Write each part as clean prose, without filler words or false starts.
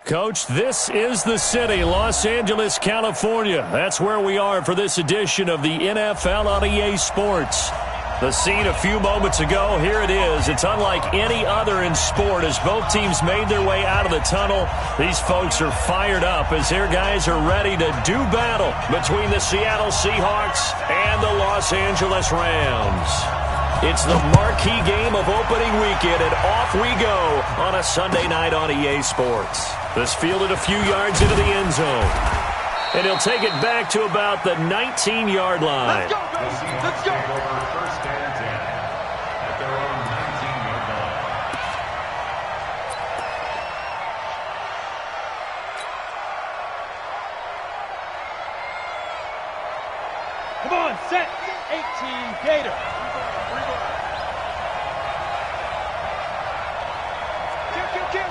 Coach, this is the city, Los Angeles, California. That's where we are for this edition of the NFL on EA Sports. The scene a few moments ago, here it is. It's unlike any other in sport as both teams made their way out of the tunnel. These folks are fired up as their guys are ready to do battle between the Seattle Seahawks and the Los Angeles Rams. It's the marquee game of opening weekend, and off we go on a Sunday night on EA Sports. This fielded a few yards into the end zone. And he'll take it back to about the 19-yard line. Let's go, baby. Let's go. First and 10 at their own 19-yard line. Come on, set. 18 Gator.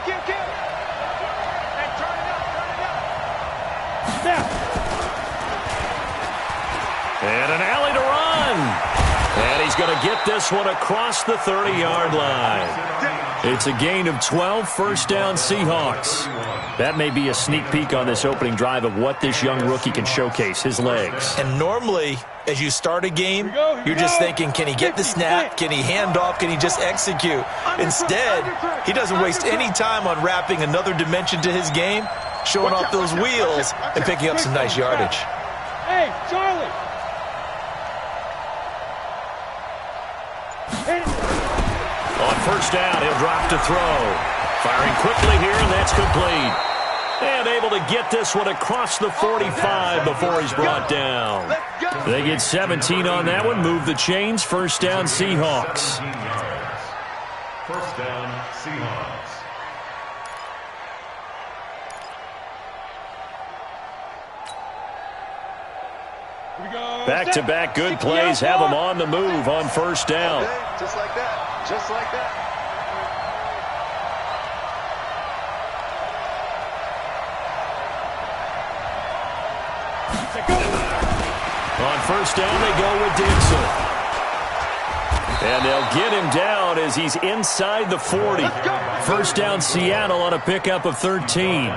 Kill. And turn it up. Now. And an alley to run. And he's going to get this one across the 30-yard line. It's a gain of 12, first down Seahawks. That may be a sneak peek on this opening drive of what this young rookie can showcase, his legs. And normally, as you start a game, you're just thinking, can he get the snap? Can he hand off? Can he just execute? Instead, he doesn't waste any time on wrapping another dimension to his game, showing off those wheels, and picking up some nice yardage. Hey, Charlie. On first down, he'll drop to throw. Firing quickly here, and that's complete. And able to get this one across the 45 before he's brought down. They get 17 on that one. Move the chains. First down, Seahawks. First down, Seahawks. Back-to-back good plays have them on the move on first down. Just like that. Just like that. On first down, they go with Dixon. And they'll get him down as he's inside the 40. First down, Seattle on a pickup of 13.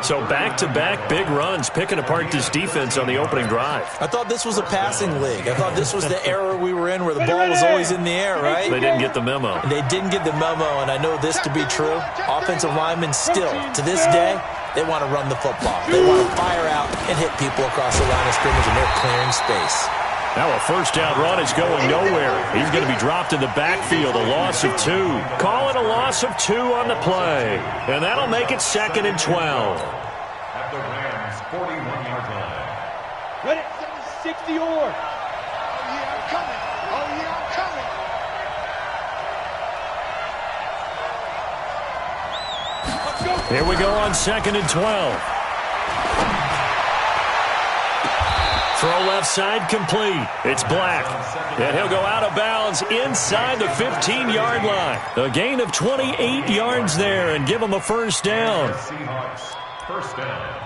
So back-to-back big runs, picking apart this defense on the opening drive. I thought this was a passing league. I thought this was the era we were in where the ball was always in the air, right? They didn't get the memo. They didn't get the memo, and I know this to be true. Offensive linemen still, to this day, they want to run the football. They want to fire out and hit people across the line of scrimmage, and they're clearing space. Now a first down run is going nowhere. He's going to be dropped in the backfield, a loss of 2. Call it a loss of 2 on the play. And that'll make it 2nd and 12. At the Rams' 41-yard line. Ready, 60 or. Oh, yeah, I'm coming. Oh, yeah, I'm coming. Let's go. Here we go on 2nd and 12. Throw left side complete. It's Black. And he'll go out of bounds inside the 15-yard line. A gain of 28 yards there and give him a first down. Seahawks, first down.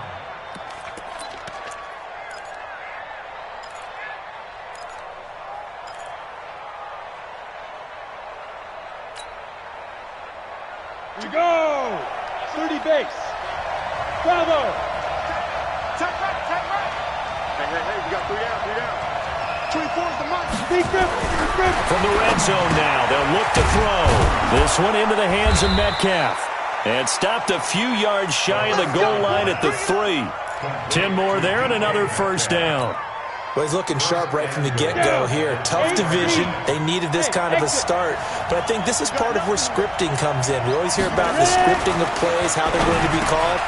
Here we go. 30 base. Bravo. Take right. Hey, we got 3 down. 24 is the mark. From the red zone now, they'll look to throw. This one into the hands of Metcalf. And stopped a few yards shy of the goal line at the 3. 10 more there and another first down. Well, he's looking sharp right from the get-go here. Tough division. They needed this kind of a start. But I think this is part of where scripting comes in. We always hear about the scripting of plays, how they're going to be called.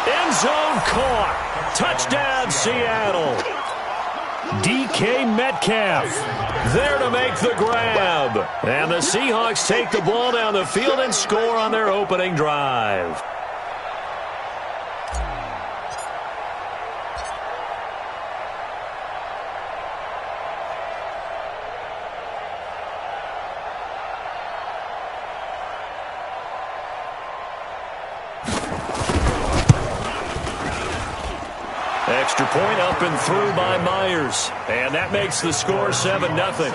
End zone caught. Touchdown, Seattle. DK Metcalf there to make the grab. And the Seahawks take the ball down the field and score on their opening drive. Extra point up and through by Myers. And that makes the score 7-0.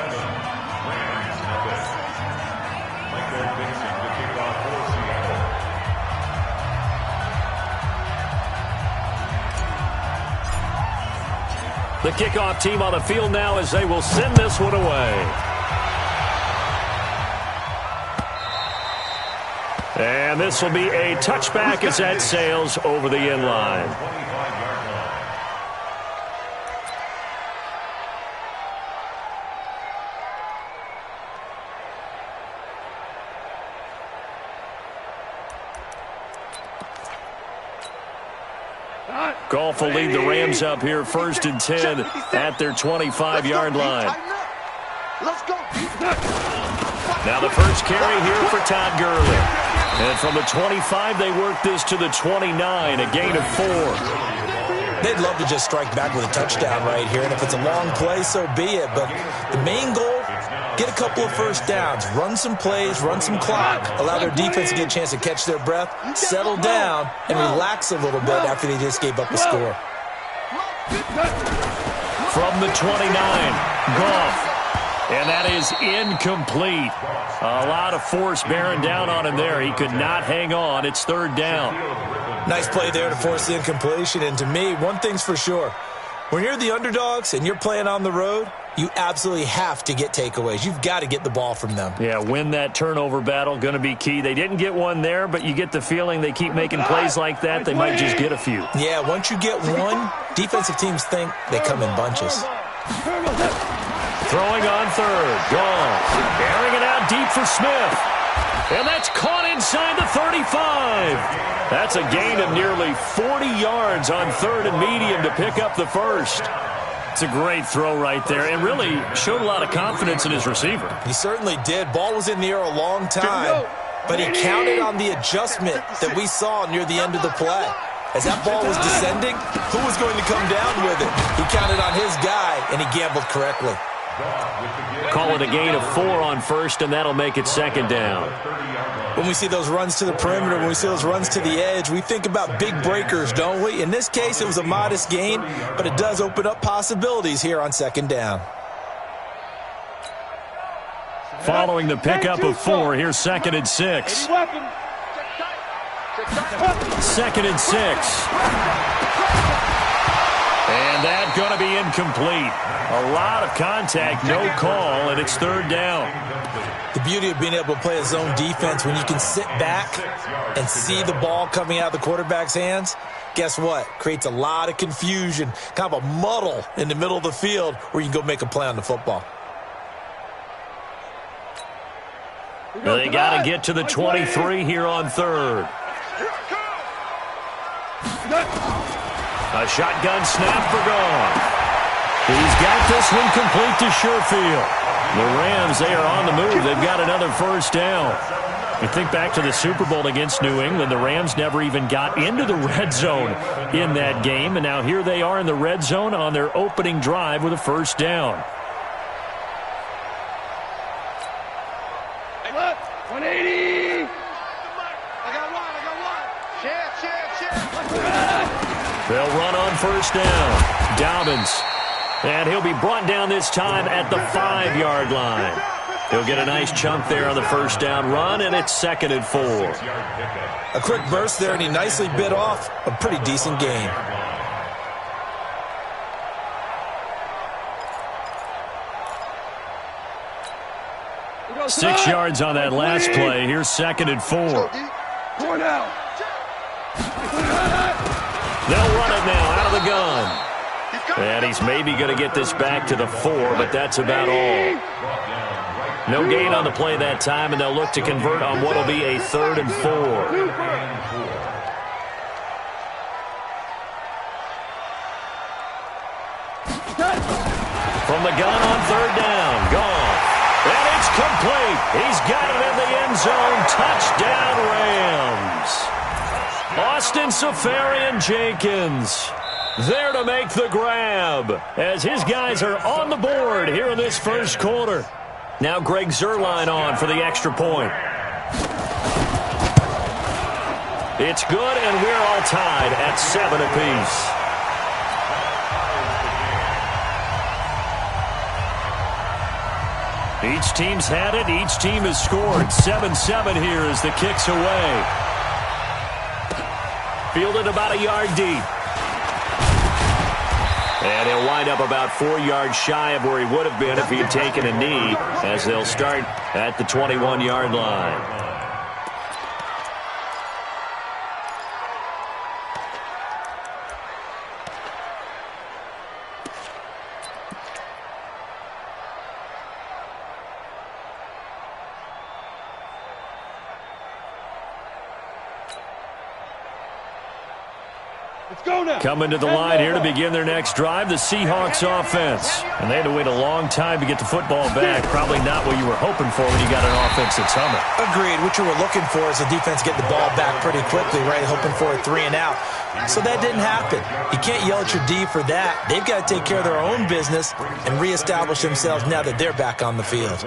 The kickoff team on the field now as they will send this one away. And this will be a touchback as that sails over the end line. Goff will lead the Rams up here 1st and 10 at their 25-yard line. Let's go. Now the first carry here for Todd Gurley. And from the 25, they work this to the 29, a gain of 4. They'd love to just strike back with a touchdown right here, and if it's a long play, so be it. But the main goal, get a couple of first downs, run some plays, run some clock, allow their defense to get a chance to catch their breath, settle down, and relax a little bit after they just gave up a score. From the 29, Goff. And that is incomplete. A lot of force bearing down on him there. He could not hang on. It's 3rd down. Nice play there to force the incompletion. And to me, one thing's for sure. When you're the underdogs and you're playing on the road, you absolutely have to get takeaways. You've got to get the ball from them. Yeah, win that turnover battle, going to be key. They didn't get one there, but you get the feeling they keep making plays like that, they might just get a few. Yeah, once you get one, defensive teams think they come in bunches. Throwing on 3rd. Goff. Airing it out deep for Smith. And that's caught inside the 35. That's a gain of nearly 40 yards on 3rd and medium to pick up the first. It's a great throw right there and really showed a lot of confidence in his receiver. He certainly did. Ball was in the air a long time, but he counted on the adjustment that we saw near the end of the play. As that ball was descending, who was going to come down with it? He counted on his guy, and he gambled correctly. Call it a gain of 4 on 1st, and that'll make it 2nd down. When we see those runs to the perimeter, when we see those runs to the edge, we think about big breakers, don't we? In this case, it was a modest gain, but it does open up possibilities here on 2nd down. Following the pickup of 4, here's 2nd and 6. 2nd and 6. And that's going to be incomplete. A lot of contact, no call, and it's 3rd down. The beauty of being able to play a zone defense when you can sit back and see the ball coming out of the quarterback's hands, guess what? Creates a lot of confusion, kind of a muddle in the middle of the field where you can go make a play on the football. Well, they got to get to the 23 here on 3rd. A shotgun snap for Goff. He's got this one complete to Sherfield. The Rams, they are on the move. They've got another first down. You think back to the Super Bowl against New England, the Rams never even got into the red zone in that game, and now here they are in the red zone on their opening drive with a first down. 180. I got one. Share. They'll run on first down. Dobbins. And he'll be brought down this time at the 5-yard line. He'll get a nice chunk there on the first down run, and it's 2nd and 4. A quick burst there, and he nicely bit off a pretty decent gain. Six yards on that last play. Here's 2nd and 4. Going out. They'll run it now out of the gun. And he's maybe going to get this back to the 4, but that's about all. No gain on the play that time, and they'll look to convert on what will be a 3rd and 4. From the gun on 3rd down. Goff. And it's complete. He's got it in the end zone. Touchdown, Rams. Austin Seferian-Jenkins there to make the grab as his guys are on the board here in this first quarter. Now Greg Zuerlein on for the extra point. It's good, and we're all tied at 7 apiece. Each team's had it. Each team has scored. 7-7 here as the kick's away. Fielded about a yard deep. And he'll wind up about 4 yards shy of where he would have been if he had taken a knee, as they'll start at the 21-yard line. Coming to the line here to begin their next drive, the Seahawks offense. And they had to wait a long time to get the football back. Probably not what you were hoping for when you got an offense that's humming. Agreed. What you were looking for is the defense getting the ball back pretty quickly, right? Hoping for a 3 and out. So that didn't happen. You can't yell at your D for that. They've got to take care of their own business and reestablish themselves now that they're back on the field.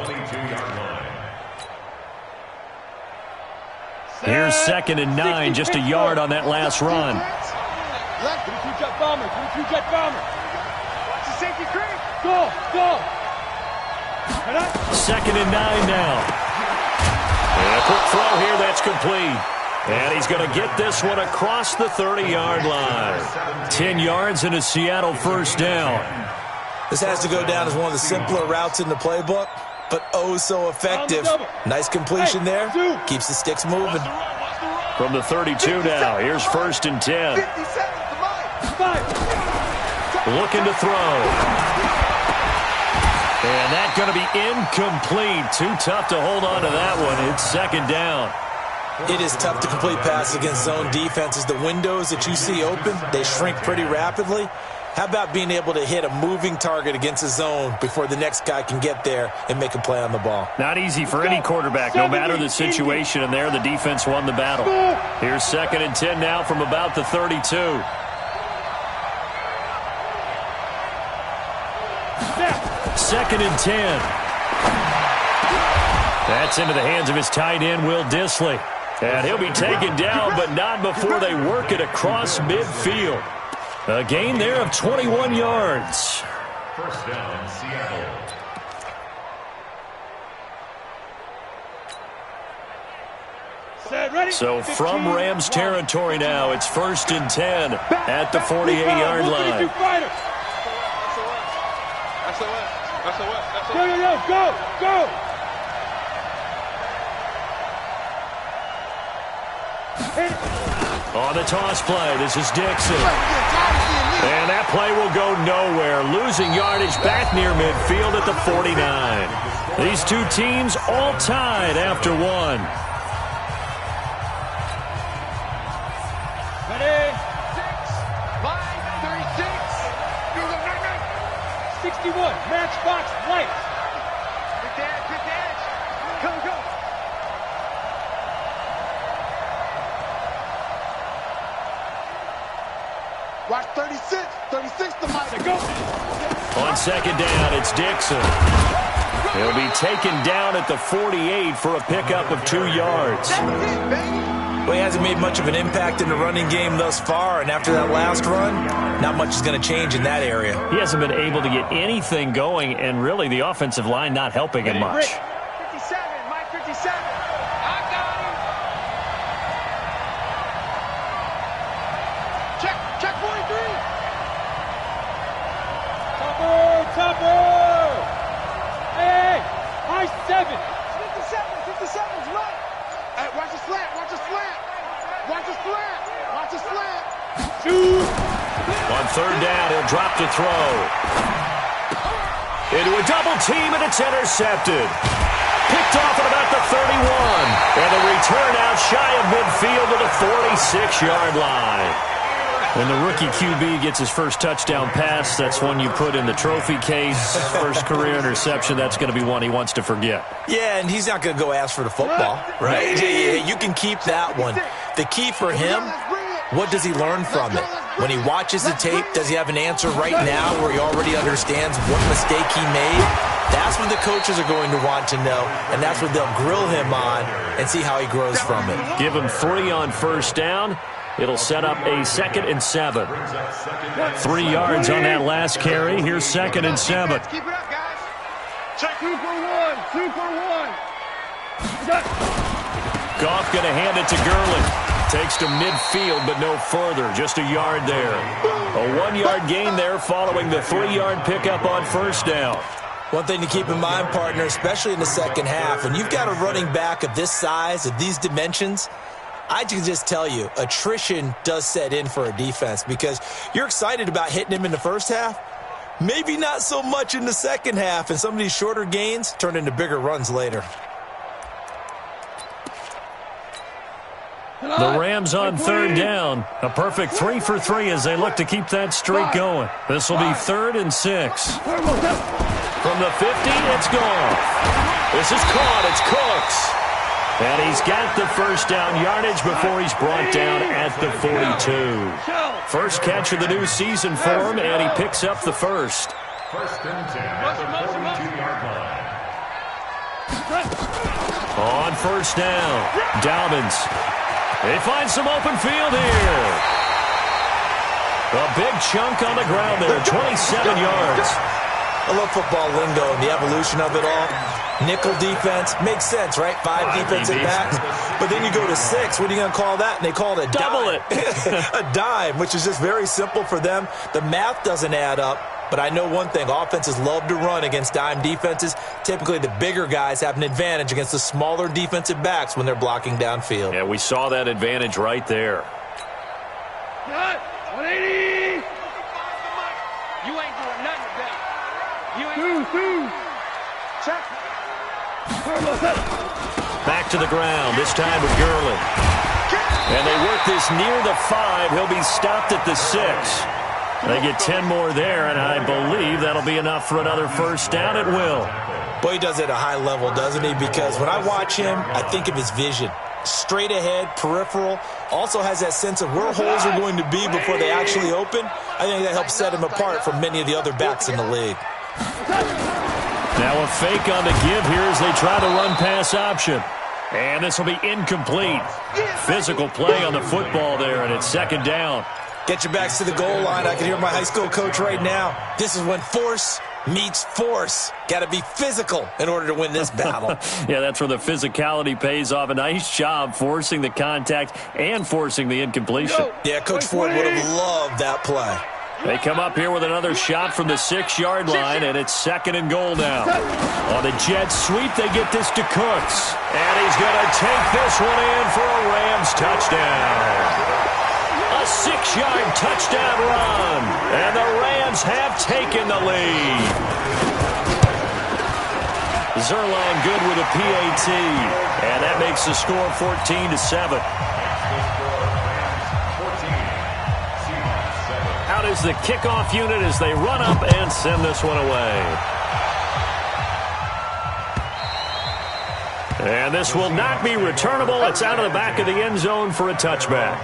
Here's 2nd and 9, just a yard on that last run. Left, 3-2-jet bomber, 3-2-jet bomber. Watch the safety creep. Go. 2nd and 9 now. And a quick throw here, that's complete. And he's going to get this one across the 30-yard line. 10 yards and a Seattle first down. This has to go down as one of the simpler routes in the playbook, but oh so effective. Nice completion there. Keeps the sticks moving. From the 32 now, here's 1st and 10. Looking to throw. And that's going to be incomplete. Too tough to hold on to that one. It's 2nd down. It is tough to complete passes against zone defenses. The windows that you see open, they shrink pretty rapidly. How about being able to hit a moving target against a zone before the next guy can get there and make a play on the ball? Not easy for any quarterback, no matter the situation, and there the defense won the battle. Here's 2nd and 10 now from about the 32. 2nd and 10. That's into the hands of his tight end, Will Dissly. And he'll be taken down, but not before they work it across midfield. A gain there of 21 yards. First down, Seattle. So from Rams territory now, it's 1st and 10 at the 48-yard line. Go. On the toss play, this is Dixon. And that play will go nowhere. Losing yardage back near midfield at the 49. These two teams all tied after one. 61, matchbox white. Quick edge. Go. Watch 36. 36 to Mike. Go. On 2nd down, it's Dixon. He'll be taken down at the 48 for a pickup of 2 yards. Well, he hasn't made much of an impact in the running game thus far, and after that last run, not much is going to change in that area. He hasn't been able to get anything going, and really the offensive line not helping him much. 57, Mike 57. I got him. Check 43. Topper. Hey, high 7. 57's right. Hey, watch the slant. Shoot. On 3rd down, he'll drop to throw. Into a double team, and it's intercepted. Picked off at about the 31. And the return out shy of midfield to the 46-yard line. When the rookie QB gets his first touchdown pass, that's one you put in the trophy case. First career interception, that's going to be one he wants to forget. Yeah, and he's not going to go ask for the football, right? Yeah, you can keep that one. The key for him, what does he learn from it? When he watches the tape, does he have an answer right now where he already understands what mistake he made? That's what the coaches are going to want to know, and that's what they'll grill him on and see how he grows from it. Give him 3 on 1st down. It'll set up a 2nd and 7. 3 yards on that last carry. Here's 2nd and 7. Keep it up, guys. Check 2 for 1. Goff going to hand it to Gurley. Takes to midfield, but no further. Just a yard there. A 1-yard gain there following the 3-yard pickup on first down. One thing to keep in mind, partner, especially in the second half, when you've got a running back of this size, of these dimensions, I can just tell you, attrition does set in for a defense because you're excited about hitting him in the first half, maybe not so much in the second half, and some of these shorter gains turn into bigger runs later. The Rams on third down. A perfect 3 for 3 as they look to keep that streak going. This will be 3rd and 6. From the 50, it's gone. This is caught. It's Cooks. And he's got the first down yardage before he's brought down at the 42. First catch of the new season for him, and he picks up the first. 1st and 10 at the 42-yard line. On first down, Dobbins. They find some open field here. A big chunk on the ground there, 27 yards. I love football lingo and the evolution of it all. Nickel defense makes sense, right? 5 defensive backs. But then you go to 6. What are you going to call that? And they call it a double dime. A dime, which is just very simple for them. The math doesn't add up. But I know one thing. Offenses love to run against dime defenses. Typically, the bigger guys have an advantage against the smaller defensive backs when they're blocking downfield. Yeah, we saw that advantage right there. 180. You ain't doing nothing today. You ain't check. Back to the ground, this time with Gurley. And they work this near the 5. He'll be stopped at the 6. They get 10 more there, and I believe that'll be enough for another first down. It will. Boy, he does it at a high level, doesn't he? Because when I watch him, I think of his vision. Straight ahead, peripheral. Also has that sense of where holes are going to be before they actually open. I think that helps set him apart from many of the other backs in the league. Now a fake on the give here as they try the run-pass option. And this will be incomplete. Physical play on the football there, and it's 2nd down. Get your backs to the goal line. I can hear my high school coach right now. This is when force meets force. Got to be physical in order to win this battle. Yeah, that's where the physicality pays off. A nice job forcing the contact and forcing the incompletion. Yeah, Coach Ford would have loved that play. They come up here with another shot from the 6-yard line, and it's 2nd and goal now. On the jet sweep, they get this to Cooks. And he's going to take this one in for a Rams touchdown. A 6-yard touchdown run, and the Rams have taken the lead. Zerline good with a PAT, and that makes the score 14-7. Out is the kickoff unit as they run up and send this one away. And this will not be returnable. It's out of the back of the end zone for a touchback.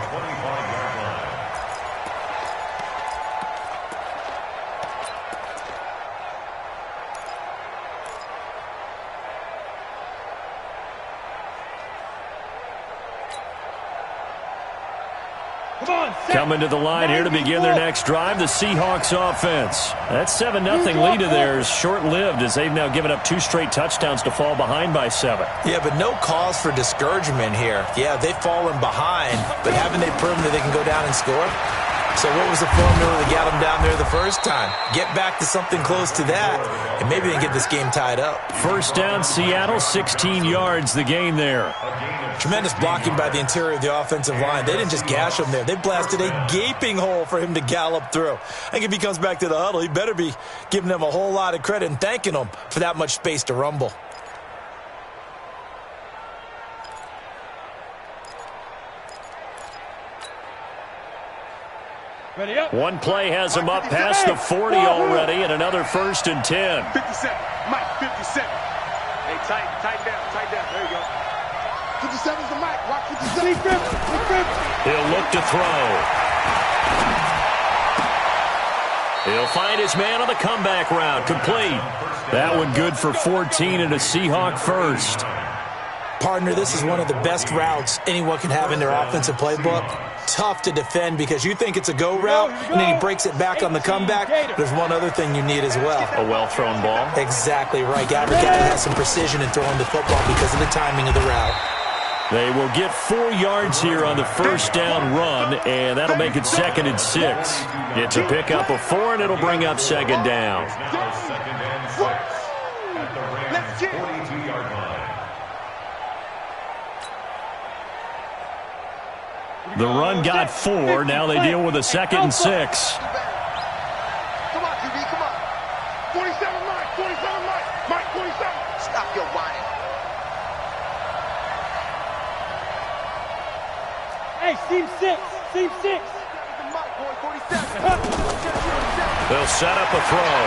Coming to the line here to begin their next drive, the Seahawks offense. That 7-0 lead of theirs short-lived as they've now given up 2 straight touchdowns to fall behind by 7. Yeah, but no cause for discouragement here. Yeah, they've fallen behind, but haven't they proven that they can go down and score? So what was the formula that got them down there the first time? Get back to something close to that, and maybe they can get this game tied up. First down, Seattle, 16 yards, the gain there. Tremendous blocking by the interior of the offensive line. They didn't just gash him there. They blasted a gaping hole for him to gallop through. I think if he comes back to the huddle, he better be giving them a whole lot of credit and thanking them for that much space to rumble. One play has him up past the 40 already, and another 1st and 10. 57. Mike, 57. Hey, tight down. There you go. 57's the Mike. Watch 57. He'll look to throw. He'll find his man on the comeback route. Complete. That one good for 14 and a Seahawk first. Partner, this is one of the best routes anyone can have in their offensive playbook. Tough to defend because you think it's a go route, and then he breaks it back on the comeback. There's one other thing you need as well. A well-thrown ball. Exactly right. Every guy has some precision in throwing the football because of the timing of the route. They will get 4 yards here on the first down run, and that'll make it 2nd and 6. It's a pickup of 4, and it'll bring up 2nd down. Now 2nd and 6 at the Rams' 42-yard line. The run got 4. Now they deal with a 2nd and 6. Come on, QB, come on. 47, Mike, 47, Mike. Mike, 47. Stop your whining. Hey, seam 6. Seam 6. Mike, boy, 47. They'll set up a throw.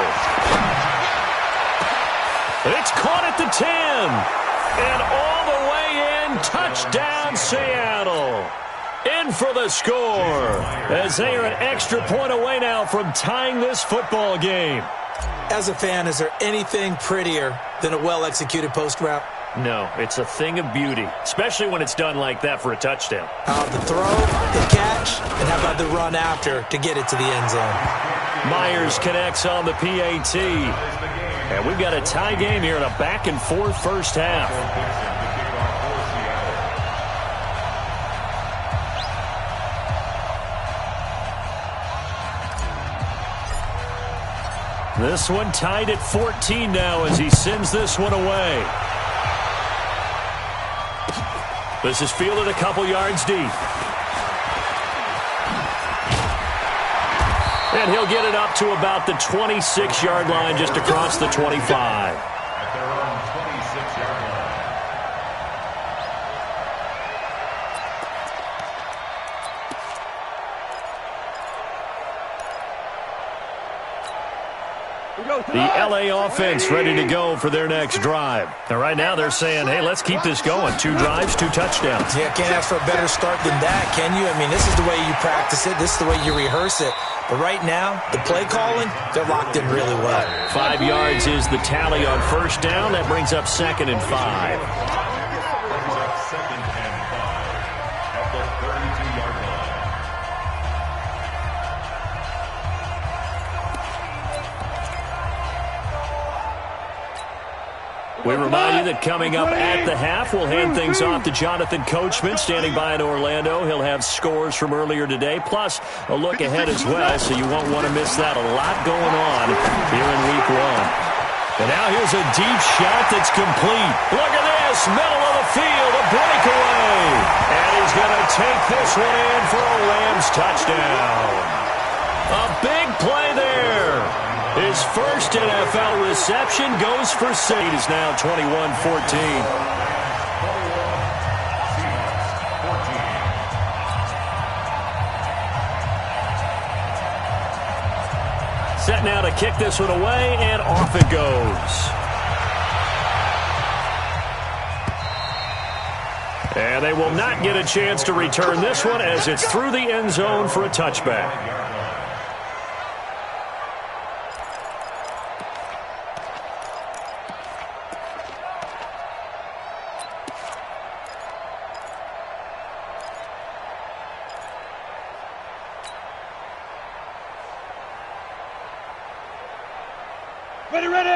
It's caught at the 10. And all the way in, touchdown Seattle. In for the score, as they are an extra point away now from tying this football game. As a fan, is there anything prettier than a well-executed post route? No, it's a thing of beauty, especially when it's done like that for a touchdown. The throw, the catch, and how about the run after to get it to the end zone? Myers connects on the PAT. And we've got a tie game here in a back-and-forth first half. This one tied at 14 now as he sends this one away. This is fielded a couple yards deep. And he'll get it up to about the 26-yard line just across the 25. At their own 26-yard line. The LA offense ready to go for their next drive. And right now they're saying, hey, let's keep this going. 2 drives, 2 touchdowns. Yeah, can't ask for a better start than that, can you? I mean, this is the way you practice it. This is the way you rehearse it. But right now, the play calling, they're locked in really well. 5 yards is the tally on first down. That brings up 2nd and 5. Brings up 2nd and 5 at the 32-yard line. We remind you that coming up at the half, we'll hand things off to Jonathan Coachman, standing by in Orlando. He'll have scores from earlier today, plus a look ahead as well, so you won't want to miss that. A lot going on here in Week 1. And now here's a deep shot that's complete. Look at this, middle of the field, a breakaway. And he's going to take this one in for a Rams touchdown. A big play there. His first NFL reception goes for 6. It is now 21-14. Set now to kick this one away, and off it goes. And they will not get a chance to return this one as it's through the end zone for a touchback.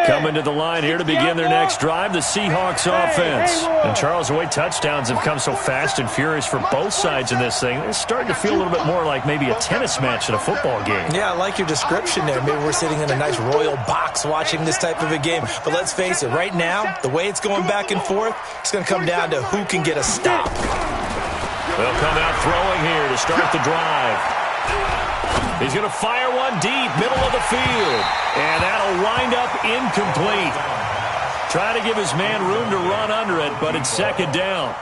Coming to the line here to begin their next drive, the Seahawks offense. And Charles, the way touchdowns have come so fast and furious for both sides in this thing, it's starting to feel a little bit more like maybe a tennis match in a football game. Yeah, I like your description there. Maybe we're sitting in a nice royal box watching this type of a game. But let's face it, right now, the way it's going back and forth, it's going to come down to who can get a stop. They'll come out throwing here to start the drive. He's going to fire one deep, middle of the field. And that'll wind up incomplete. Trying to give his man room to run under it, but it's 2nd down.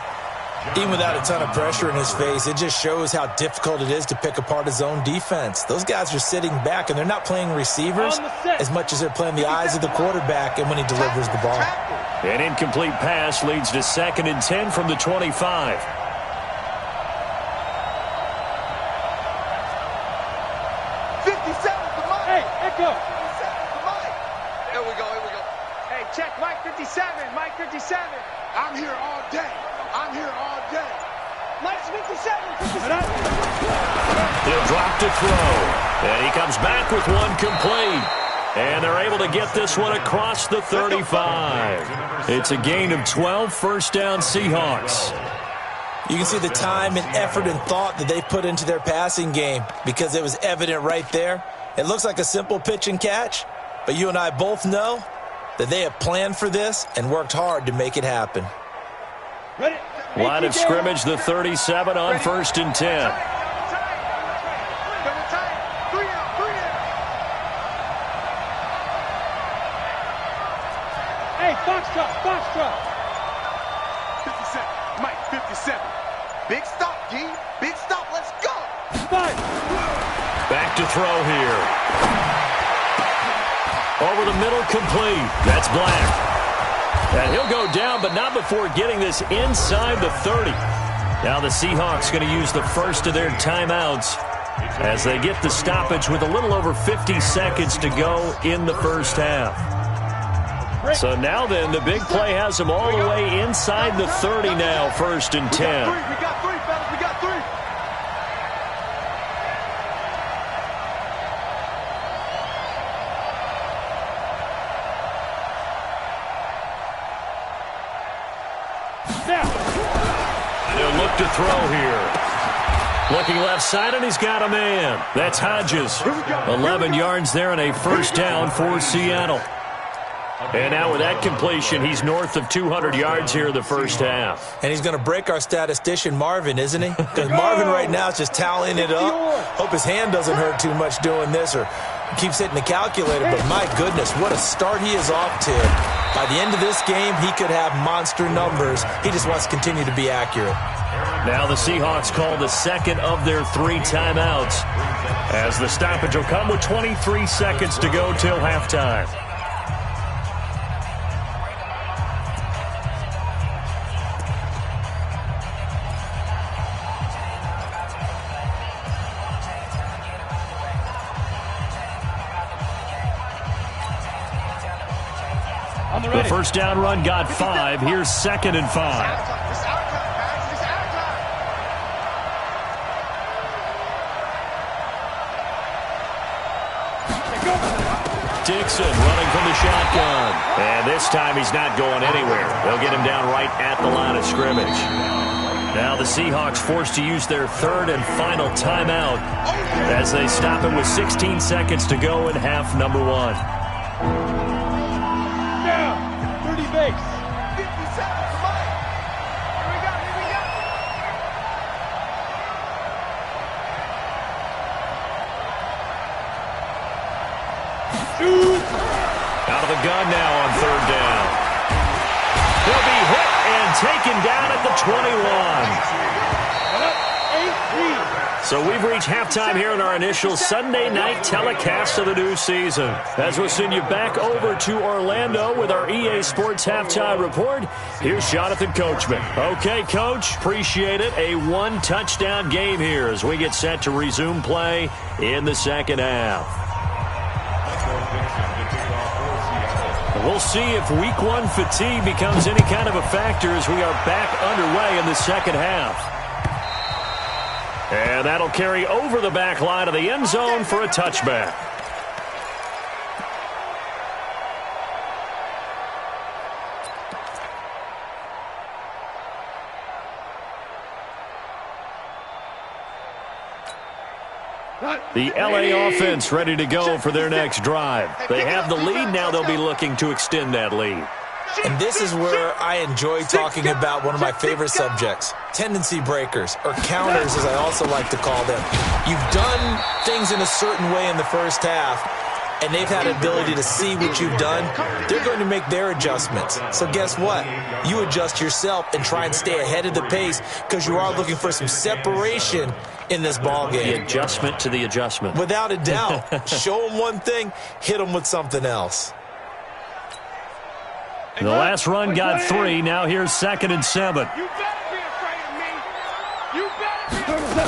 Even without a ton of pressure in his face, it just shows how difficult it is to pick apart his own defense. Those guys are sitting back, and they're not playing receivers as much as they're playing the eyes of the quarterback and when he delivers the ball. An incomplete pass leads to 2nd and 10 from the 25. 57 to Mike. Hey, Echo. 57 to Mike. Here we go, here we go. Hey, check Mike 57. Mike 57. I'm here all day. I'm here all day. Mike's 57. 57. He'll drop to throw. And he comes back with one complete. And they're able to get this one across the 35. It's a gain of 12, first down Seahawks. You can see the time and effort and thought that they put into their passing game because it was evident right there. It looks like a simple pitch and catch, but you and I both know that they have planned for this and worked hard to make it happen. Line of scrimmage, the 37 on 1st and 10. Hey, Foxtrot, Foxtrot. 57, Mike, 57. Big stop, D. Big stop, let's go. Five. Back to throw here. Over the middle, complete. That's Black. And he'll go down, but not before getting this inside the 30. Now the Seahawks going to use the first of their timeouts as they get the stoppage with a little over 50 seconds to go in the first half. So now then, the big play has them all the way inside the 30 now, 1st and 10. We got three, fellas, we got three. They'll look to throw here. Looking left side, and he's got a man. That's Hodges. 11 yards there and a first down for Seattle. And now with that completion, he's north of 200 yards here in the first half. And he's going to break our statistician, Marvin, isn't he? Because Marvin right now is just tallying it up. Hope his hand doesn't hurt too much doing this or keeps hitting the calculator. But my goodness, what a start he is off to. By the end of this game, he could have monster numbers. He just wants to continue to be accurate. Now the Seahawks call the second of their 3 timeouts as the stoppage will come with 23 seconds to go till halftime. The first down run got 5. Here's 2nd and 5. Dixon running from the shotgun. And this time he's not going anywhere. They'll get him down right at the line of scrimmage. Now the Seahawks forced to use their 3rd and final timeout as they stop him with 16 seconds to go in half number 1. Base. 57, Mike. Here we go, here we go. Shoot. Out of the gun now on 3rd down. He'll be hit and taken down at the 21. So we've reached halftime here in our initial Sunday night telecast of the new season. As we'll send you back over to Orlando with our EA Sports Halftime Report, here's Jonathan Coachman. Okay, Coach, appreciate it. A 1-touchdown game here as we get set to resume play in the second half. We'll see if Week 1 fatigue becomes any kind of a factor as we are back underway in the second half. And that'll carry over the back line of the end zone for a touchback. The LA offense ready to go for their next drive. They have the lead. Now they'll be looking to extend that lead. And this is where I enjoy talking about one of my favorite subjects, tendency breakers, or counters as I also like to call them. You've done things in a certain way in the first half, and they've had the ability to see what you've done. They're going to make their adjustments. So guess what? You adjust yourself and try and stay ahead of the pace because you are looking for some separation in this ball game. The adjustment to the adjustment. Without a doubt. Show them one thing, hit them with something else. The last run got 3. Now here's 2nd and 7. You better be afraid of me. You better be.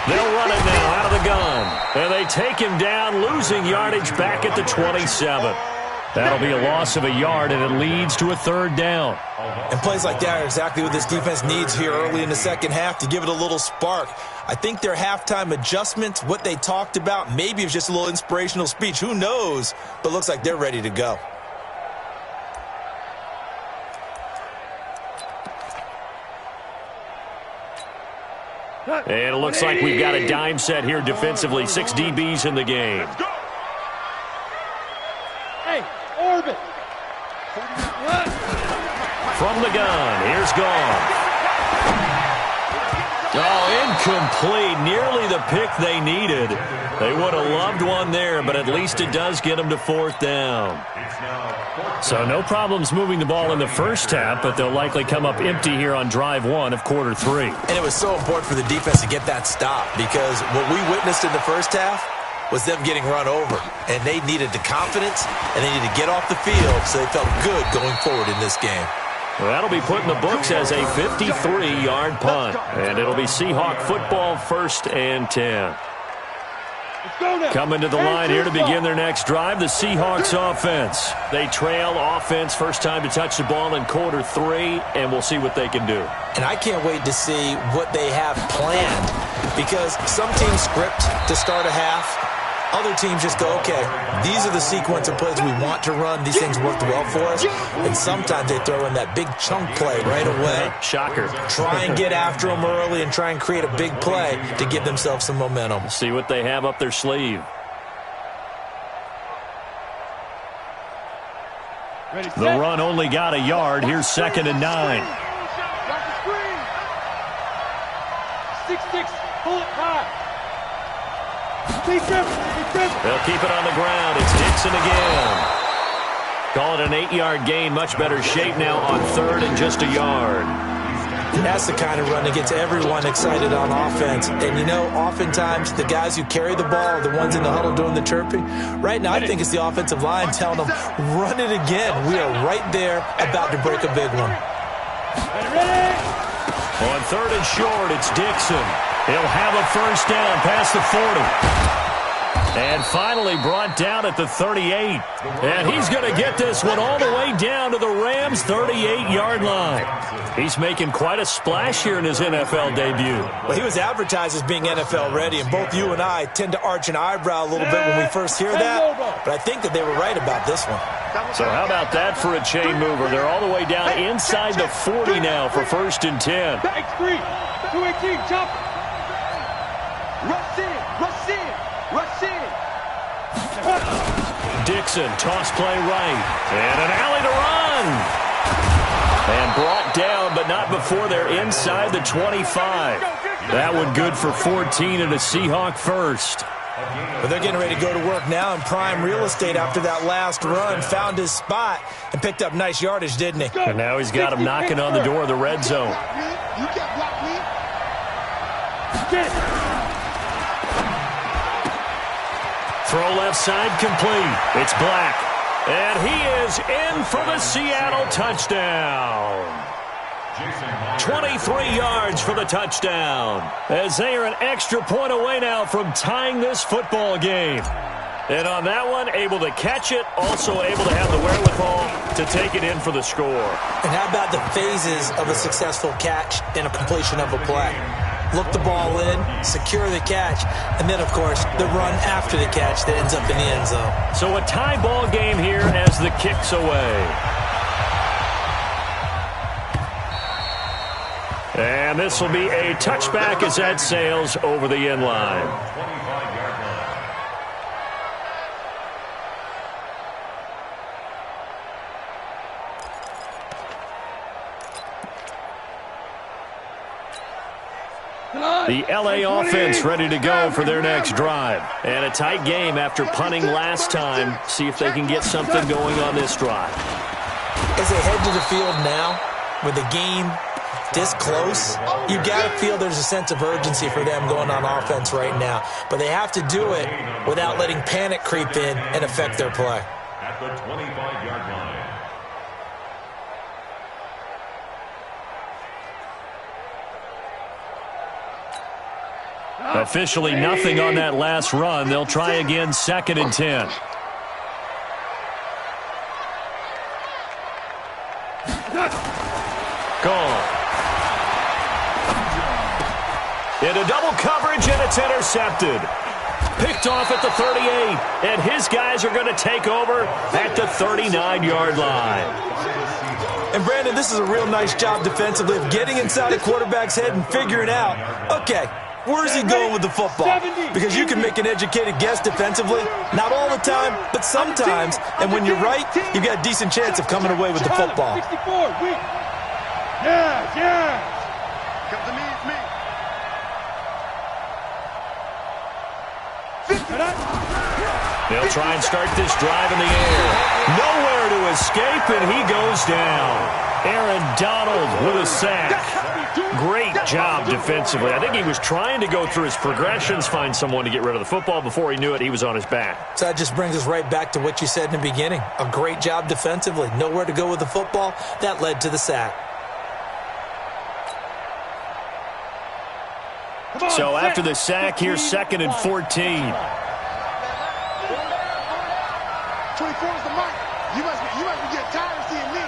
They'll run it now out of the gun. And they take him down, losing yardage back at the 27. That'll be a loss of a yard, and it leads to a 3rd down. And plays like that are exactly what this defense needs here early in the second half to give it a little spark. I think their halftime adjustments, what they talked about, maybe it was just a little inspirational speech. Who knows? But looks like they're ready to go. And it looks like we've got a dime set here defensively. 6 DBs in the game. Hey, orbit. From the gun, here's gone. Oh, incomplete. Nearly the pick they needed. They would have loved one there, but at least it does get them to 4th down. So no problems moving the ball in the first half, but they'll likely come up empty here on drive 1 of quarter 3. And it was so important for the defense to get that stop, because what we witnessed in the first half was them getting run over. And they needed the confidence, and they needed to get off the field so they felt good going forward in this game. Well, that'll be put in the books as a 53-yard punt. And it'll be Seahawk football, 1st and 10. Coming to the line here to begin their next drive, the Seahawks offense. They trail offense, first time to touch the ball in quarter 3, and we'll see what they can do. And I can't wait to see what they have planned, because some teams script to start a half. Other teams just go, okay, these are the sequence of plays we want to run. These things worked well for us. And sometimes they throw in that big chunk play right away. Shocker. Try and get after them early and try and create a big play to give themselves some momentum. See what they have up their sleeve. The run only got a yard. Here's 2nd and 9. 6-6, pull it high. They'll keep it on the ground. It's Dixon again. Call it an 8-yard gain. Much better shape now on 3rd and just a yard. That's the kind of run that gets everyone excited on offense. And, you know, oftentimes the guys who carry the ball are the ones in the huddle doing the chirping. Right now, I think it's the offensive line telling them, run it again. We are right there about to break a big one. On 3rd and short, it's Dixon. He'll have a first down past the 40. And finally brought down at the 38. And he's going to get this one all the way down to the Rams' 38-yard line. He's making quite a splash here in his NFL debut. Well, he was advertised as being NFL ready, and both you and I tend to arch an eyebrow a little bit when we first hear that. But I think that they were right about this one. So how about that for a chain mover? They're all the way down inside the 40 now for 1st and 10. Back 3, 218, chop. Rush in, rush in, rush in. Dixon, toss play right. And an alley to run. And brought down, but not before they're inside the 25. That one good for 14 and a Seahawk first. But they're getting ready to go to work now in prime real estate after that last run. Found his spot and picked up nice yardage, didn't he? And now he's got him knocking on the door of the red zone. You can't block me. Throw left side complete. It's Black. And he is in for the Seattle touchdown. 23 yards for the touchdown. As they are an extra point away now from tying this football game. And on that one, able to catch it, also able to have the wherewithal to take it in for the score. And how about the phases of a successful catch and a completion of a play? Look the ball in, secure the catch, and then, of course, the run after the catch that ends up in the end zone. So a tie ball game here as the kick's away. And this will be a touchback as that sails over the end line. The LA offense ready to go for their next drive. And a tight game after punting last time. See if they can get something going on this drive. As they head to the field now, with the game this close, you got to feel there's a sense of urgency for them going on offense right now. But they have to do it without letting panic creep in and affect their play. At the 25-yard line. Officially nothing on that last run. They'll try again, 2nd and 10. Gone. Into double coverage, and it's intercepted. Picked off at the 38, and his guys are going to take over at the 39-yard line. And, Brandon, this is a real nice job defensively of getting inside a quarterback's head and figuring out, okay, where's he going with the football? Because you can make an educated guess defensively. Not all the time, but sometimes. And when you're right, you've got a decent chance of coming away with the football. Yeah. Come to me, it's me. They'll try and start this drive in the air. Nowhere to escape, and he goes down. Aaron Donald with a sack. Great job defensively. I think he was trying to go through his progressions, find someone to get rid of the football. Before he knew it, he was on his back. So that just brings us right back to what you said in the beginning. A great job defensively. Nowhere to go with the football. That led to the sack. So after the sack, here's 2nd and 14. 24 is the mic. You must be getting tired of seeing me.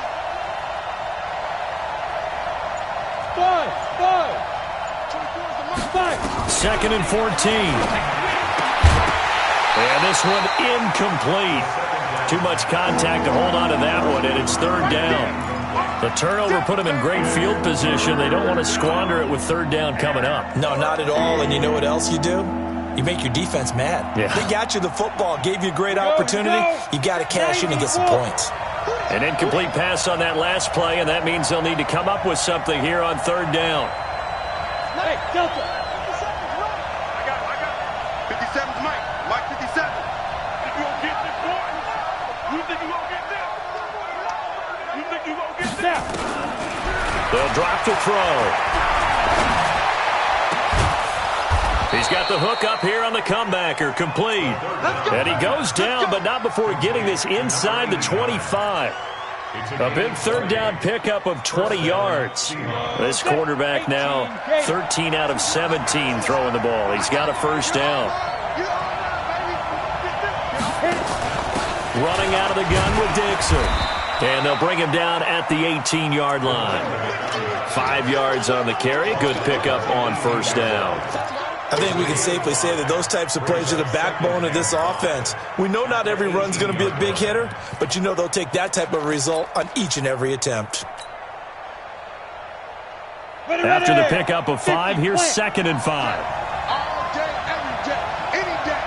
5. 24 is the mic. 2nd and 14. And this one incomplete. Too much contact to hold on to that one, and it's 3rd down. The turnover put them in great field position. They don't want to squander it with 3rd down coming up. No, not at all. And you know what else you do? You make your defense mad. Yeah. They got you the football, gave you a great opportunity. You got to cash in and get some points. An incomplete pass on that last play, and that means they'll need to come up with something here on 3rd down. Hey, Delta. I got it. 57's Mike. Mike 57. Think you gonna get this, boy? You think you gonna get this? You think you gonna get this? They'll drop to throw. He's got the hook up here on the comebacker, complete. And he goes down, but not before getting this inside the 25. A big 3rd down pickup of 20 yards. This quarterback now 13 out of 17 throwing the ball. He's got a 1st down. Running out of the gun with Dixon. And they'll bring him down at the 18-yard line. 5 yards on the carry. Good pickup on 1st down. I think we can safely say that those types of plays are the backbone of this offense. We know not every run's going to be a big hitter, but you know they'll take that type of result on each and every attempt. After the pickup of 5, here's 2nd and 5. All day, every day, any day.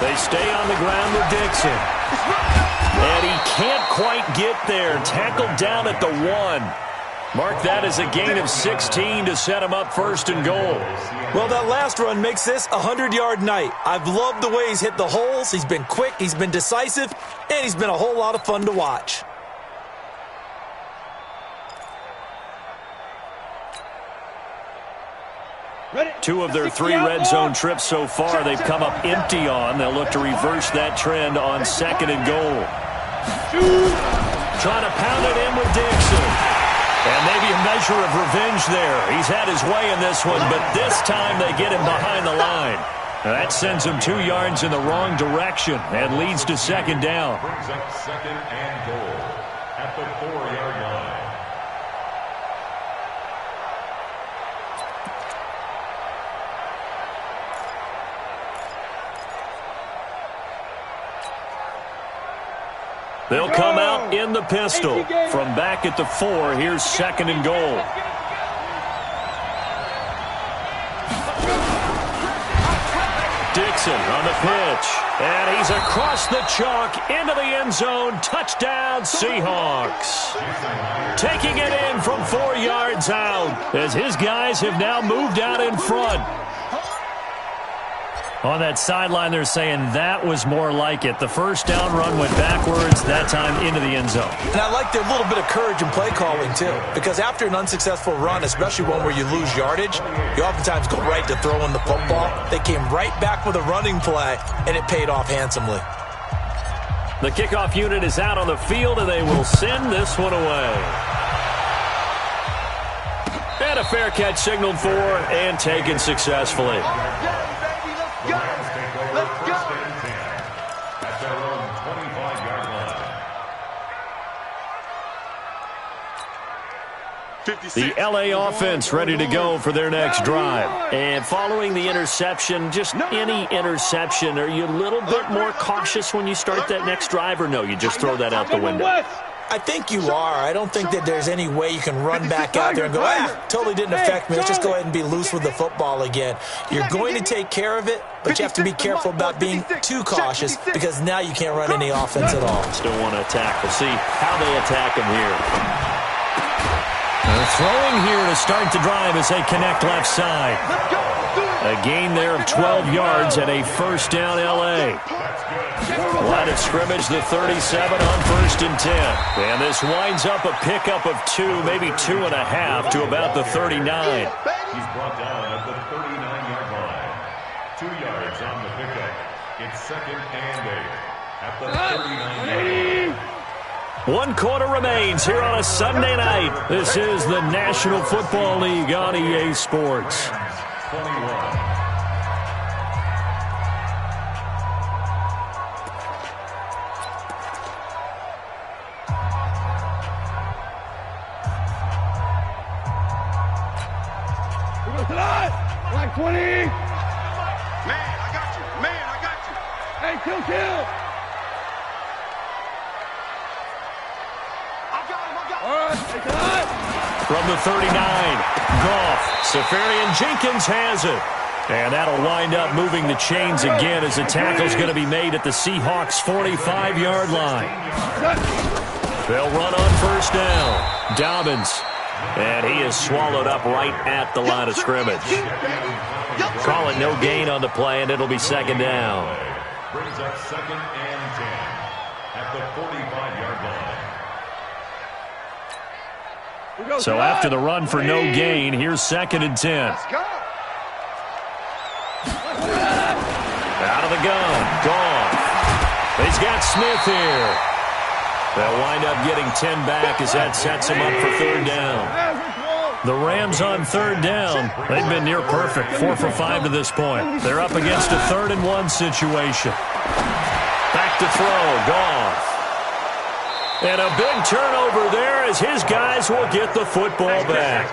They stay on the ground with Dixon. And he can't quite get there. Tackled down at the 1. Mark that as a gain of 16 to set him up 1st and goal. Well, that last run makes this a 100-yard night. I've loved the way he's hit the holes. He's been quick, he's been decisive, and he's been a whole lot of fun to watch. Two of their 3 red zone trips so far, they've come up empty on. They'll look to reverse that trend on 2nd and goal. Trying to pound it in with Dixon. And maybe a measure of revenge there. He's had his way in this one, but this time they get him behind the line. That sends him 2 yards in the wrong direction and leads to 2nd down. Brings up 2nd and goal at the 4-yard line. They'll come out in the pistol. From back at the 4, here's 2nd and goal. Dixon on the pitch. And he's across the chalk into the end zone. Touchdown, Seahawks. Taking it in from 4 yards out as his guys have now moved out in front. On that sideline, they're saying that was more like it. The 1st down run went backwards, that time into the end zone. And I like their little bit of courage in play calling, too. Because after an unsuccessful run, especially one where you lose yardage, you oftentimes go right to throwing the football. They came right back with a running play, and it paid off handsomely. The kickoff unit is out on the field, and they will send this one away. And a fair catch signaled for and taken successfully. The LA offense ready to go for their next drive. And following the interception, just any interception, are you a little bit more cautious when you start that next drive, or no, you just throw that out the window? I think you are. I don't think that there's any way you can run back out there and go, totally didn't affect me. Let's just go ahead and be loose with the football again. You're going to take care of it, but you have to be careful about being too cautious because now you can't run any offense at all. Still want to attack. We'll see how they attack him here. They're throwing here to start the drive as they connect left side. A gain there of 12 yards and a first down L.A. Line of scrimmage, the 37 on 1st and 10. And this winds up a pickup of 2, maybe 2.5 to about the 39. He's brought down at the 39-yard line. 2 yards on the pickup. It's 2nd and 8 at the 39-yard line. 1 quarter remains here on a Sunday night. This is the National Football League on EA Sports. 21. Like 20. Man, I got you. Man, I got you. Hey, kill. I got him. All right, take it out. From the 39, Goff. Safarian Jenkins has it. And that'll wind up moving the chains again as the tackle's going to be made at the Seahawks' 45-yard line. They'll run on first down. Dobbins. And he is swallowed up right at the line of scrimmage. Call it no gain on the play, and it'll be 2nd down. Brings up 2nd and 10 at the 45-yard line. So after the run for no gain, here's 2nd and 10. Let's go. Out of the gun. Gone. He's got Smith here. They'll wind up getting 10 back as that sets him up for 3rd down. The Rams on 3rd down. They've been near perfect. 4 for 5 to this point. They're up against a 3rd and 1 situation. Back to throw. Goff. And a big turnover there as his guys will get the football back.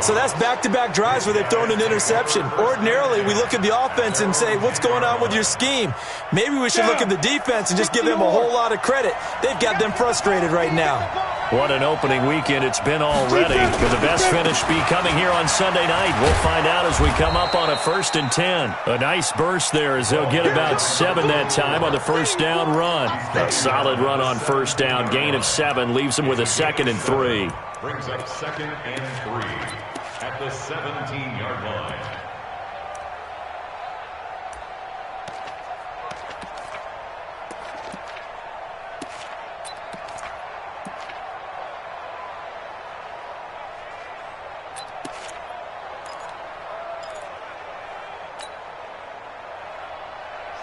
So that's back-to-back drives where they've thrown an interception. Ordinarily, we look at the offense and say, what's going on with your scheme? Maybe we should look at the defense and just give them a whole lot of credit. They've got them frustrated right now. What an opening weekend it's been already. Could the best finish be coming here on Sunday night? We'll find out as we come up on a 1st and 10. A nice burst there as they'll get about 7 that time on the first down run. A solid run on first down. Gain of 7 leaves them with a 2nd and 3. Brings up 2nd and 3 at the 17-yard line.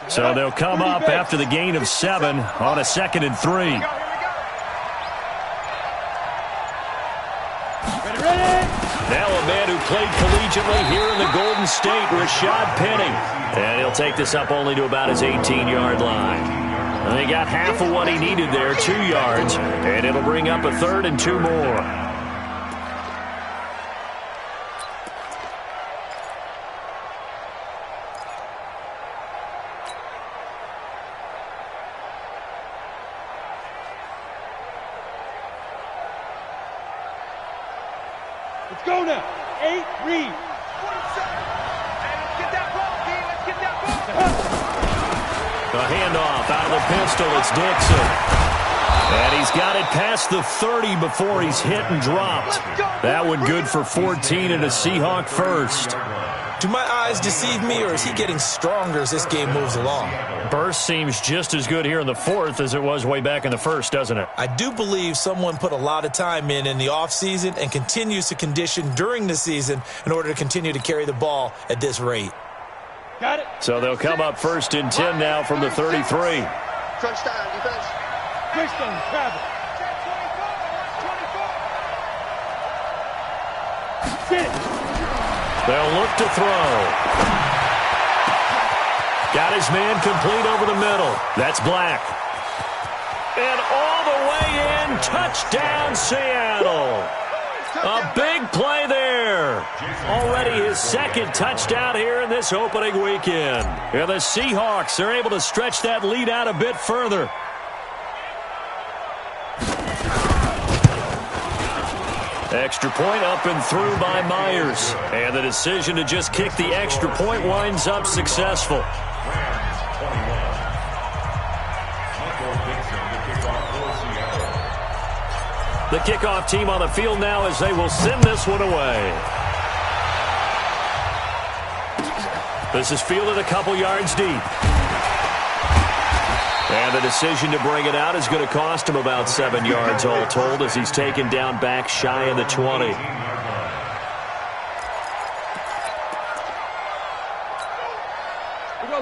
So they'll come up after the gain of 7 on a 2nd and 3. Now a man who played collegiately here in the Golden State, Rashad Penny. And he'll take this up only to about his 18-yard line. And he got half of what he needed there, 2 yards. And it'll bring up a 3rd and 2 more. Let's go now. 8, read. 47. Hey, let's get that ball, D. Let's get that ball. The handoff out of the pistol. It's Dixon. And he's got it past the 30 before he's hit and dropped. That one good for 14 and a Seahawk first. Do my eyes deceive me, or is he getting stronger as this game moves along? Burst seems just as good here in the 4th as it was way back in the 1st, doesn't it? I do believe someone put a lot of time in the offseason and continues to condition during the season in order to continue to carry the ball at this rate. Got it. So they'll come up 1st and 10 now from the 33. Crunch time, defense. Christian, travel. Get it. They'll look to throw. Got his man complete over the middle. That's Black. And all the way in, touchdown Seattle. A big play there. Already his second touchdown here in this opening weekend. And the Seahawks are able to stretch that lead out a bit further. Extra point up and through by Myers. And the decision to just kick the extra point winds up successful. The kickoff team on the field now as they will send this one away. This is fielded a couple yards deep. And the decision to bring it out is going to cost him about 7 yards all told as he's taken down back shy of the 20.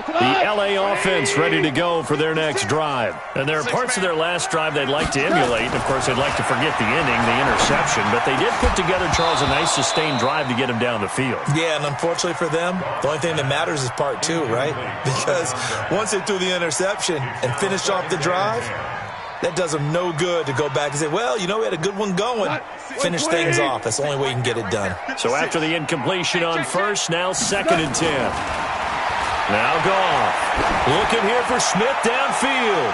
The LA offense ready to go for their next drive. And there are parts of their last drive they'd like to emulate. Of course, they'd like to forget the inning, the interception. But they did put together, Charles, a nice sustained drive to get him down the field. Yeah, and unfortunately for them, the only thing that matters is part two, right? Because once they threw the interception and finished off the drive, that does them no good to go back and say, well, you know, we had a good one going. Finish things off. That's the only way you can get it done. So after the incompletion on first, now 2nd and 10. Now Goff looking here for Smith downfield.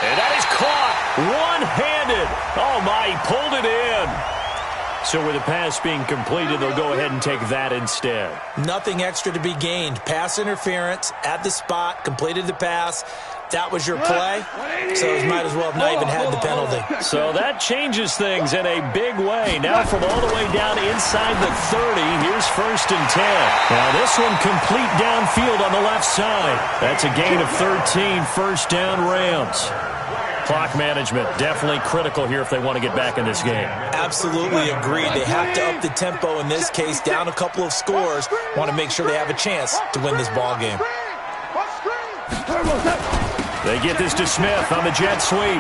And that is caught one-handed. Oh, my, he pulled it in. So with the pass being completed, they'll go ahead and take that instead. Nothing extra to be gained. Pass interference at the spot, completed the pass. That was your play, so you might as well have not even had the penalty. So that changes things in a big way. Now from all the way down inside the 30, here's 1st and 10. Now this one complete downfield on the left side. That's a gain of 13, 1st down Rams. Clock management definitely critical here if they want to get back in this game. Absolutely agreed. They have to up the tempo in this case, down a couple of scores. Want to make sure they have a chance to win this ball game. They get this to Smith on the jet sweep. And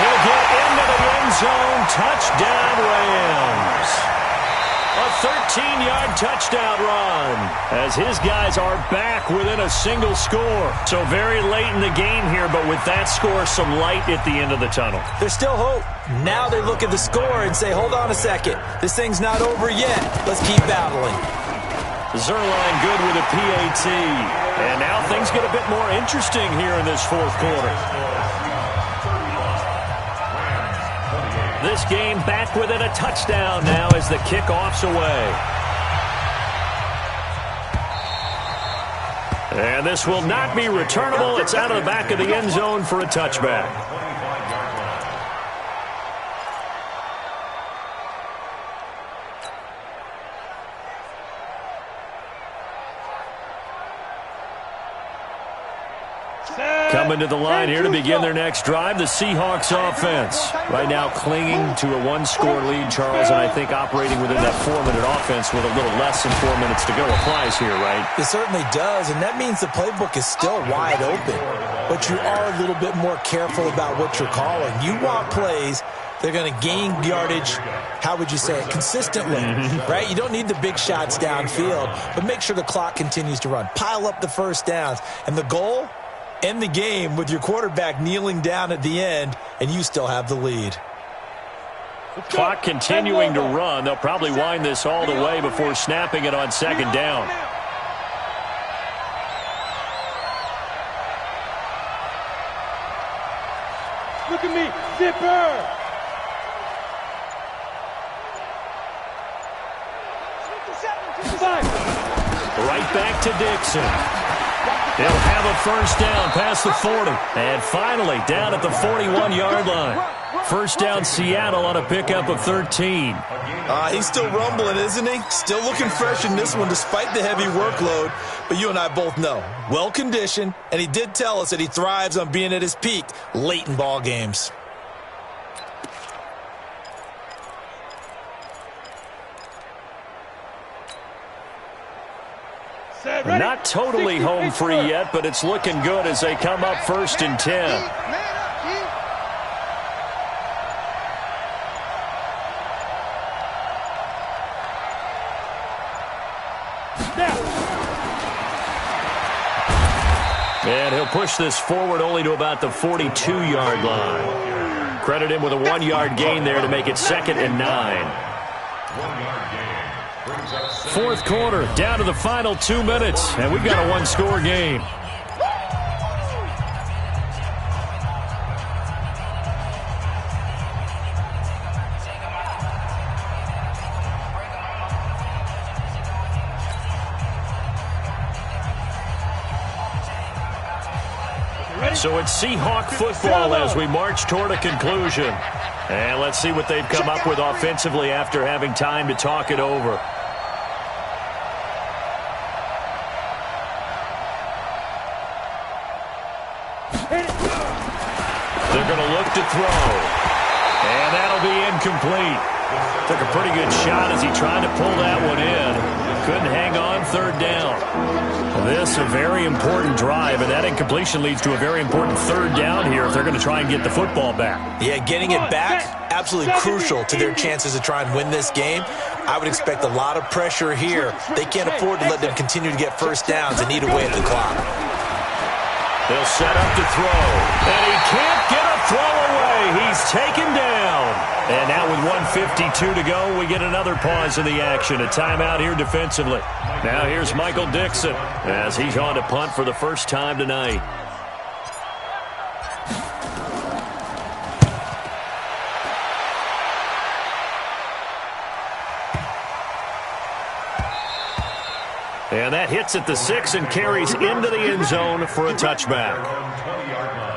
he'll get into the end zone. Touchdown, Rams. A 13-yard touchdown run as his guys are back within a single score. So very late in the game here, but with that score, some light at the end of the tunnel. There's still hope. Now they look at the score and say, hold on a second. This thing's not over yet. Let's keep battling. Zerline good with a PAT. And now things get a bit more interesting here in this 4th quarter. This game back within a touchdown now as the kickoff's away. And this will not be returnable. It's out of the back of the end zone for a touchback. Coming to the line here to begin their next drive, the Seahawks offense. Right now clinging to a 1-score lead, Charles, and I think operating within that 4-minute offense with a little less than 4 minutes to go applies here, right? It certainly does, and that means the playbook is still wide open. But you are a little bit more careful about what you're calling. You want plays they're going to gain yardage, how would you say it, consistently, right? You don't need the big shots downfield, but make sure the clock continues to run. Pile up the 1st downs, and the goal, end the game with your quarterback kneeling down at the end, and you still have the lead. Clock continuing to run. They'll probably wind this all the way before snapping it on 2nd down. Look at me, zipper! Right back to Dixon. They'll have a 1st down past the 40. And finally down at the 41-yard line. 1st down Seattle on a pickup of 13. He's still rumbling, isn't he? Still looking fresh in this one despite the heavy workload. But you and I both know, well-conditioned, and he did tell us that he thrives on being at his peak late in ball games. Not totally home free yet, but it's looking good as they come up 1st and 10. And he'll push this forward only to about the 42-yard line. Credit him with a 1-yard gain there to make it 2nd and 9. 1-yard gain brings up 4th quarter, down to the final 2 minutes, and we've got a 1-score game. So it's Seahawk football as we march toward a conclusion. And let's see what they've come up with offensively after having time to talk it over. They're going to look to throw. And that'll be incomplete. Took a pretty good shot as he tried to pull that one in. Couldn't hang on 3rd down. This a very important drive, and that incompletion leads to a very important 3rd down here if they're going to try and get the football back. Yeah, getting it back, absolutely crucial to their chances to try and win this game. I would expect a lot of pressure here. They can't afford to let them continue to get first downs and eat away at the clock. They'll set up to throw, and he can't get a throw away. He's taken down. And now with 1:52 to go, we get another pause in the action. A timeout here defensively. Now here's Michael Dixon as he's on to punt for the first time tonight. And that hits at the 6 and carries into the end zone for a touchback. 20-yard line.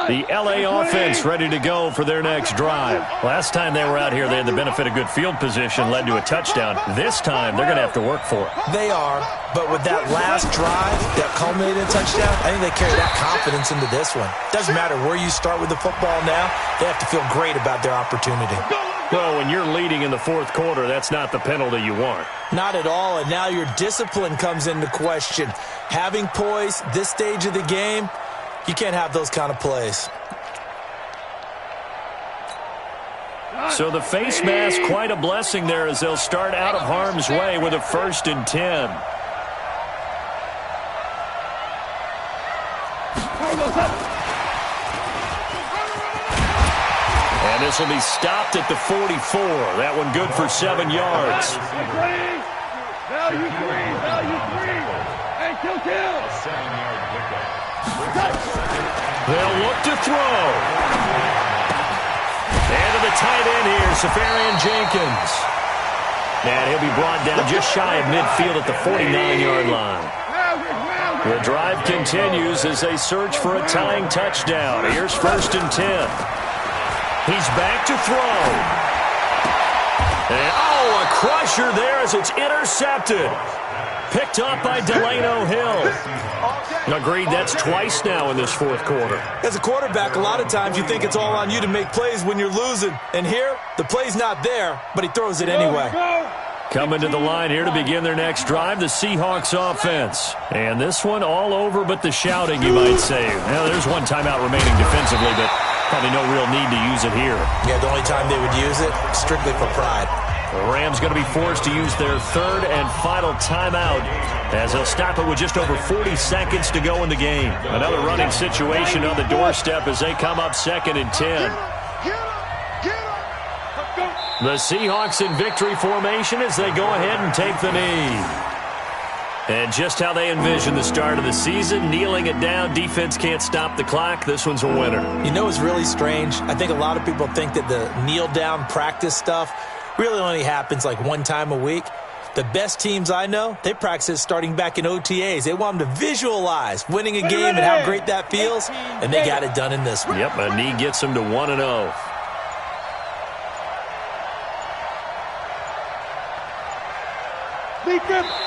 The L.A. offense ready to go for their next drive. Last time they were out here, they had the benefit of good field position, led to a touchdown. This time, they're going to have to work for it. They are, but with that last drive that culminated in a touchdown, I think they carry that confidence into this one. Doesn't matter where you start with the football now, they have to feel great about their opportunity. Well, when you're leading in the 4th quarter, that's not the penalty you want. Not at all, and now your discipline comes into question. Having poise this stage of the game, you can't have those kind of plays. So the face mask, quite a blessing there as they'll start out of harm's way with a 1st and 10. And this will be stopped at the 44. That one good for 7 yards. Value three. Hey, kill. A 7-yard pickup. They'll look to throw. And to the tight end here, Safarian Jenkins. And he'll be brought down just shy of midfield at the 49-yard line. The drive continues as they search for a tying touchdown. Here's 1st and 10. He's back to throw. And, oh, a crusher there as it's intercepted. Picked up by Delano Hill. Agreed, that's twice now in this 4th quarter. As a quarterback, a lot of times you think it's all on you to make plays when you're losing. And here, the play's not there, but he throws it anyway. Coming to the line here to begin their next drive, the Seahawks offense. And this one all over but the shouting, you might say. Now, there's one timeout remaining defensively, but probably no real need to use it here. Yeah, the only time they would use it, strictly for pride. The Rams going to be forced to use their 3rd and final timeout as they'll stop it with just over 40 seconds to go in the game. Another running situation on the doorstep as they come up 2nd and 10. The Seahawks in victory formation as they go ahead and take the knee. And just how they envision the start of the season, kneeling it down, defense can't stop the clock. This one's a winner. You know what's really strange? I think a lot of people think that the kneel-down practice stuff really only happens like one time a week. The best teams I know, they practice it starting back in OTAs. They want them to visualize winning a game and how great that feels, and they got it done in this one. Yep, a knee gets them to 1-0.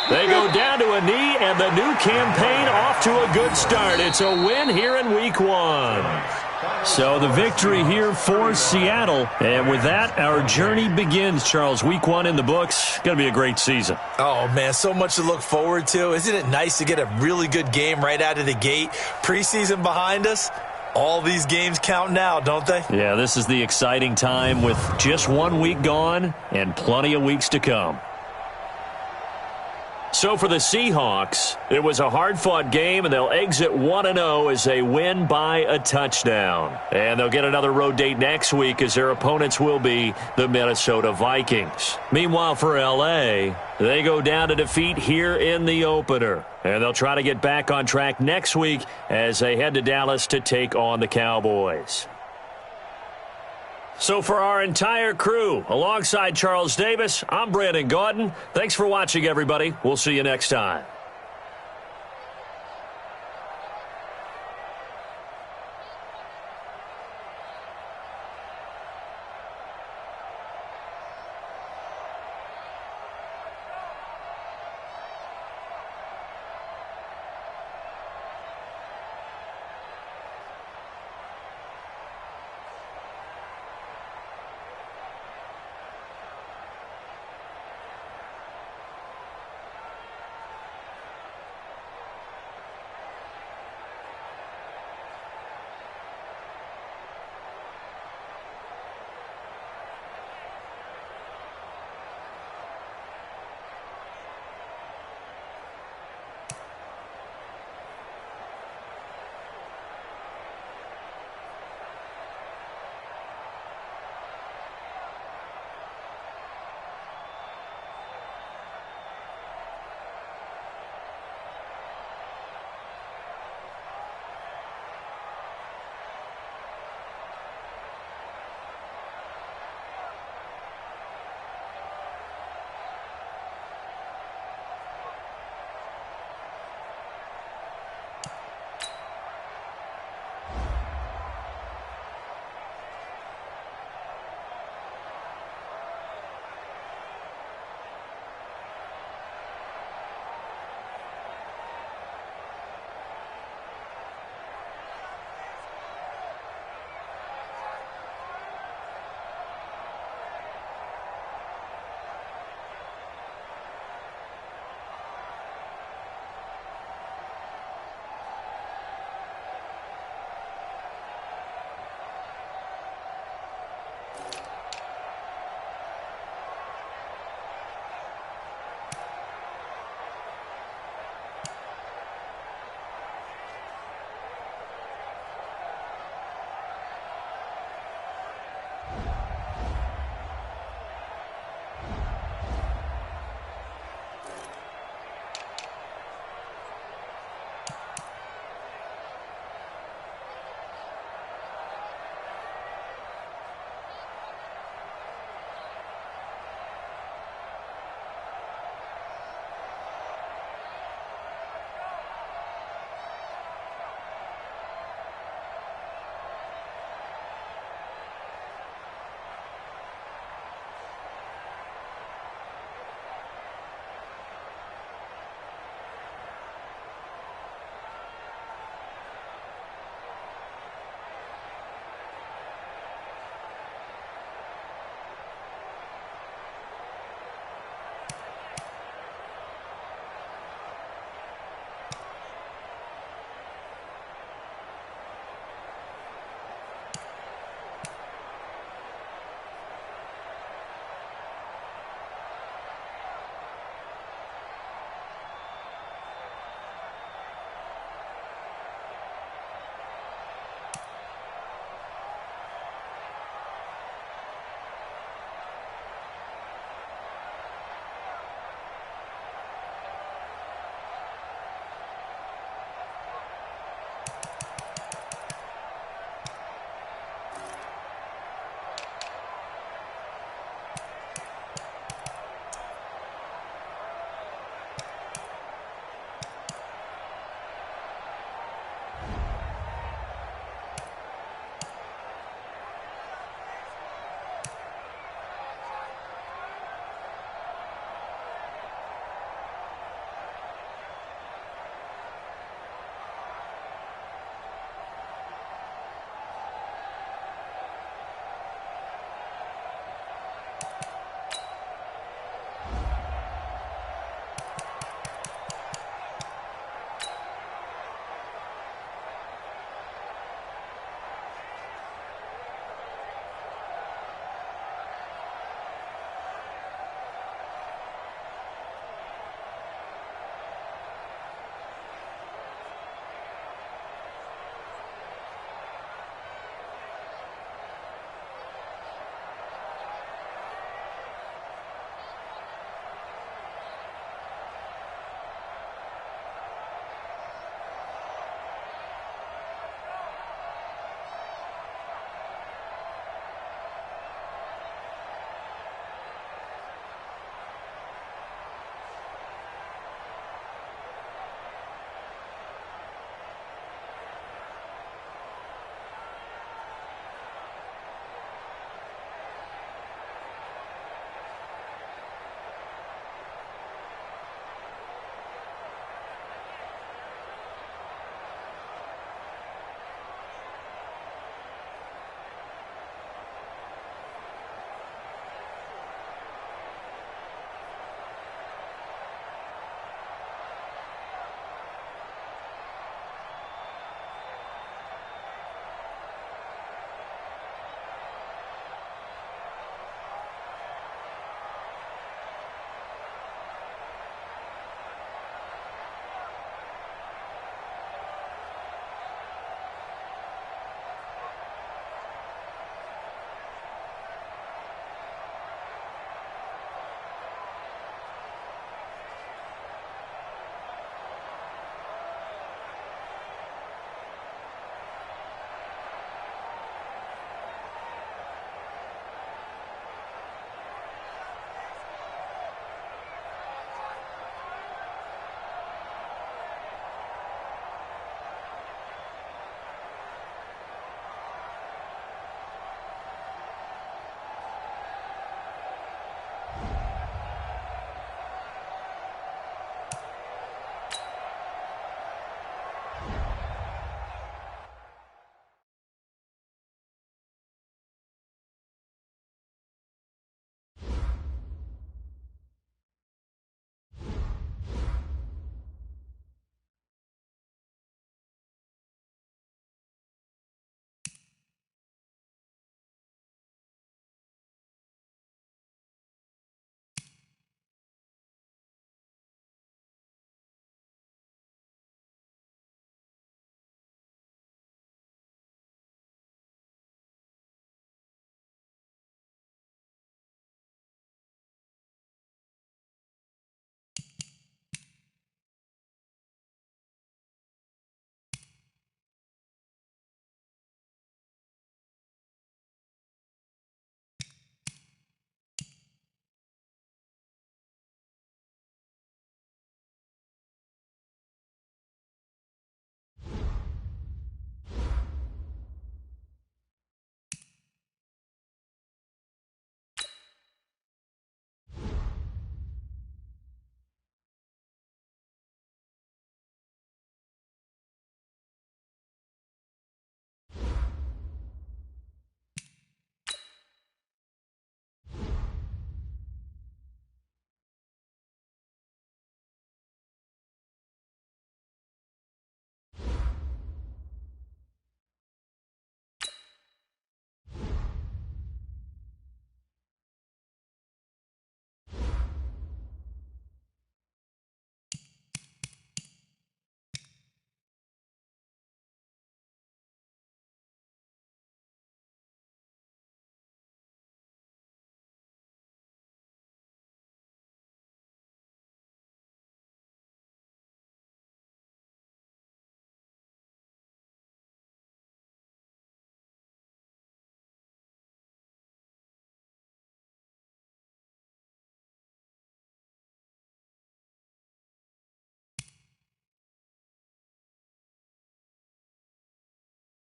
They go down to a knee, and the new campaign off to a good start. It's a win here in Week 1. So the victory here for Seattle. And with that, our journey begins, Charles. Week 1 in the books. Going to be a great season. Oh, man, so much to look forward to. Isn't it nice to get a really good game right out of the gate? Preseason behind us. All these games count now, don't they? Yeah, this is the exciting time with just 1 week gone and plenty of weeks to come. So for the Seahawks, it was a hard-fought game, and they'll exit 1-0 as they win by a touchdown. And they'll get another road date next week as their opponents will be the Minnesota Vikings. Meanwhile, for L.A., they go down to defeat here in the opener. And they'll try to get back on track next week as they head to Dallas to take on the Cowboys. So for our entire crew, alongside Charles Davis, I'm Brandon Gaudin. Thanks for watching, everybody. We'll see you next time.